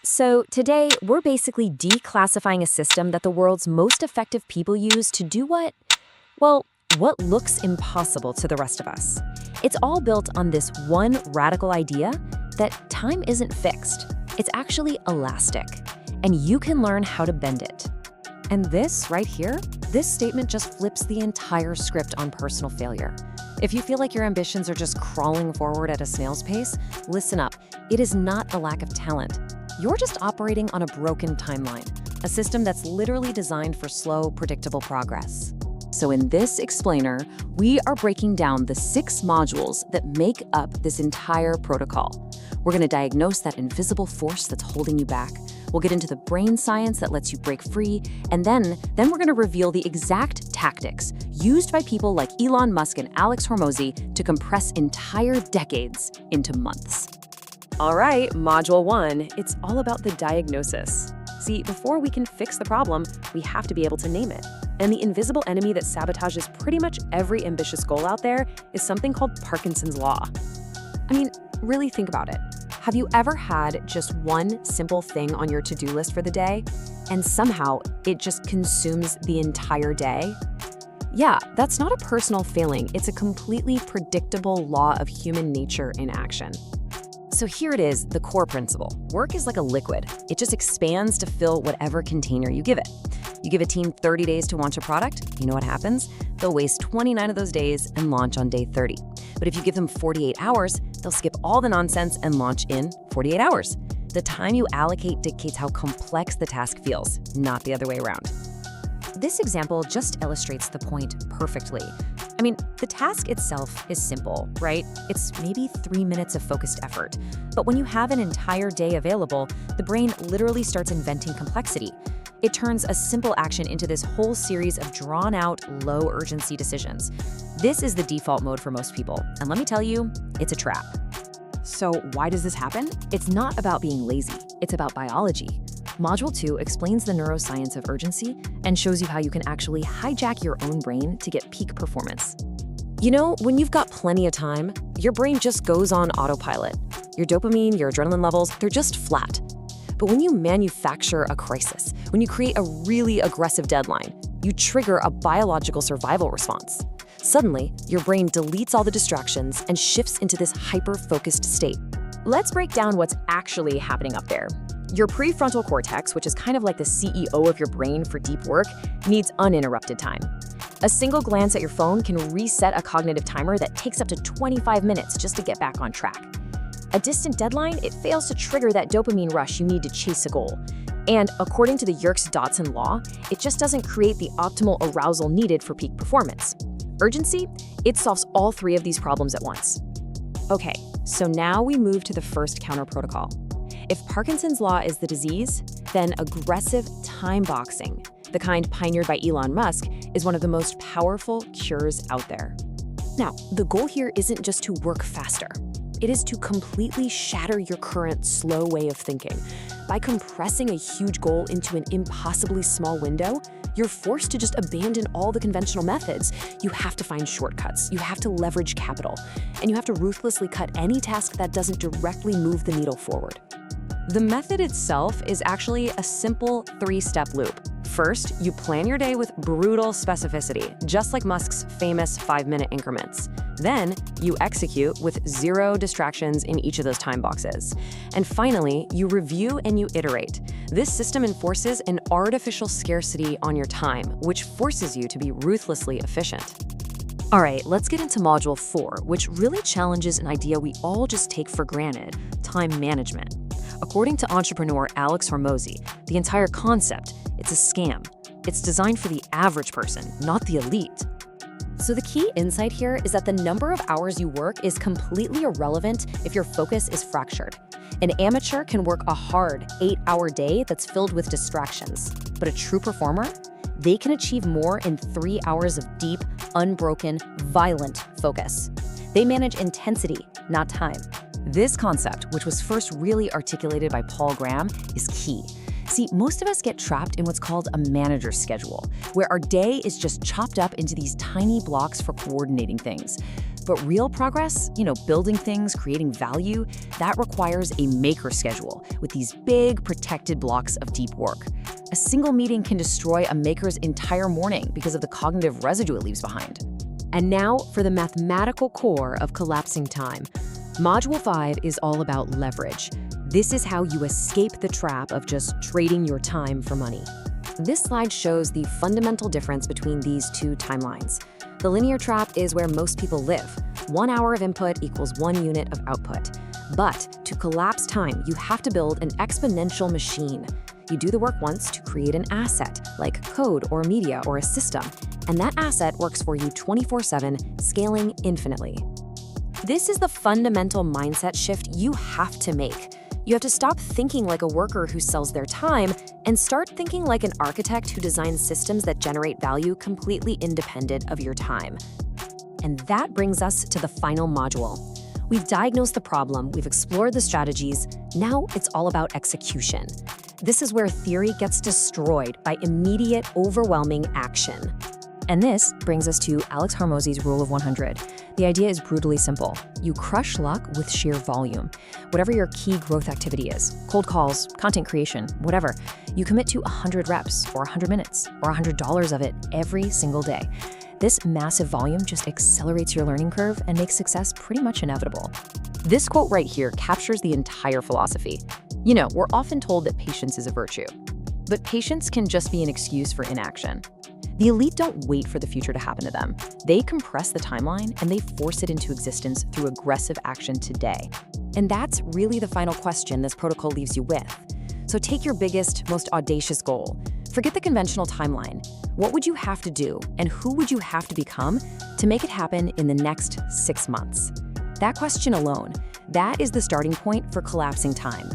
So today, we're basically declassifying a system that the world's most effective people use to do well, what looks impossible to the rest of us. It's all built on this one radical idea that time isn't fixed. It's actually elastic, and you can learn how to bend it. And this right here, this statement just flips the entire script on personal failure. If you feel like your ambitions are just crawling forward at a snail's pace, listen up. It is not a lack of talent. You're just operating on a broken timeline, a system that's literally designed for slow, predictable progress. So in this explainer, we are breaking down the 6 modules that make up this entire protocol. We're going to diagnose that invisible force that's holding you back. We'll get into the brain science that lets you break free, and then we're going to reveal the exact tactics used by people like Elon Musk and Alex Hormozi to compress entire decades into months. All right, Module 1, it's all about the diagnosis. See, before we can fix the problem, we have to be able to name it. And the invisible enemy that sabotages pretty much every ambitious goal out there is something called Parkinson's Law. I mean, really think about it. Have you ever had just one simple thing on your to-do list for the day, and somehow it just consumes the entire day? Yeah, that's not a personal failing. It's a completely predictable law of human nature in action. So here it is, the core principle. Work is like a liquid. It just expands to fill whatever container you give it. You give a team 30 days to launch a product, you know what happens? They'll waste 29 of those days and launch on day 30. But if you give them 48 hours, they'll skip all the nonsense and launch in 48 hours. The time you allocate dictates how complex the task feels, not the other way around. This example just illustrates the point perfectly. I mean, the task itself is simple, right? It's maybe 3 minutes of focused effort. But when you have an entire day available, the brain literally starts inventing complexity. It turns a simple action into this whole series of drawn-out, low-urgency decisions. This is the default mode for most people, and let me tell you, it's a trap. So why does this happen? It's not about being lazy, it's about biology. Module 2 explains the neuroscience of urgency and shows you how you can actually hijack your own brain to get peak performance. You know, when you've got plenty of time, your brain just goes on autopilot. Your dopamine, your adrenaline levels, they're just flat. But when you manufacture a crisis, when you create a really aggressive deadline, you trigger a biological survival response. Suddenly, your brain deletes all the distractions and shifts into this hyper-focused state. Let's break down what's actually happening up there. Your prefrontal cortex, which is kind of like the CEO of your brain for deep work, needs uninterrupted time. A single glance at your phone can reset a cognitive timer that takes up to 25 minutes just to get back on track. A distant deadline, it fails to trigger that dopamine rush you need to chase a goal. And according to the Yerkes-Dodson law, it just doesn't create the optimal arousal needed for peak performance. Urgency, it solves all 3 of these problems at once. Okay, so now we move to the first counter protocol. If Parkinson's Law is the disease, then aggressive time boxing, the kind pioneered by Elon Musk, is one of the most powerful cures out there. Now, the goal here isn't just to work faster. It is to completely shatter your current slow way of thinking. By compressing a huge goal into an impossibly small window, you're forced to just abandon all the conventional methods. You have to find shortcuts, you have to leverage capital, and you have to ruthlessly cut any task that doesn't directly move the needle forward. The method itself is actually a simple 3-step loop. First, you plan your day with brutal specificity, just like Musk's famous 5-minute increments. Then, you execute with 0 distractions in each of those time boxes. And finally, you review and you iterate. This system enforces an artificial scarcity on your time, which forces you to be ruthlessly efficient. All right, let's get into Module 4, which really challenges an idea we all just take for granted: time management. According to entrepreneur Alex Hormozi, the entire concept, it's a scam. It's designed for the average person, not the elite. So the key insight here is that the number of hours you work is completely irrelevant if your focus is fractured. An amateur can work a hard 8-hour day that's filled with distractions, but a true performer, they can achieve more in 3 hours of deep, unbroken, violent focus. They manage intensity, not time. This concept, which was first really articulated by Paul Graham, is key. See, most of us get trapped in what's called a manager's schedule, where our day is just chopped up into these tiny blocks for coordinating things. But real progress, building things, creating value, that requires a maker schedule with these big protected blocks of deep work. A single meeting can destroy a maker's entire morning because of the cognitive residue it leaves behind. And now for the mathematical core of collapsing time. Module 5 is all about leverage. This is how you escape the trap of just trading your time for money. This slide shows the fundamental difference between these two timelines. The linear trap is where most people live. 1 hour of input equals 1 unit of output. But to collapse time, you have to build an exponential machine. You do the work once to create an asset, like code or media or a system, and that asset works for you 24/7, scaling infinitely. This is the fundamental mindset shift you have to make. You have to stop thinking like a worker who sells their time and start thinking like an architect who designs systems that generate value completely independent of your time. And that brings us to the final module. We've diagnosed the problem, we've explored the strategies, now it's all about execution. This is where theory gets destroyed by immediate, overwhelming action. And this brings us to Alex Hormozi's Rule of 100. The idea is brutally simple. You crush luck with sheer volume. Whatever your key growth activity is, cold calls, content creation, whatever, you commit to 100 reps or 100 minutes or $100 of it every single day. This massive volume just accelerates your learning curve and makes success pretty much inevitable. This quote right here captures the entire philosophy. We're often told that patience is a virtue, but patience can just be an excuse for inaction. The elite don't wait for the future to happen to them. They compress the timeline and they force it into existence through aggressive action today. And that's really the final question this protocol leaves you with. So take your biggest, most audacious goal. Forget the conventional timeline. What would you have to do and who would you have to become to make it happen in the next 6 months? That question alone, that is the starting point for collapsing time.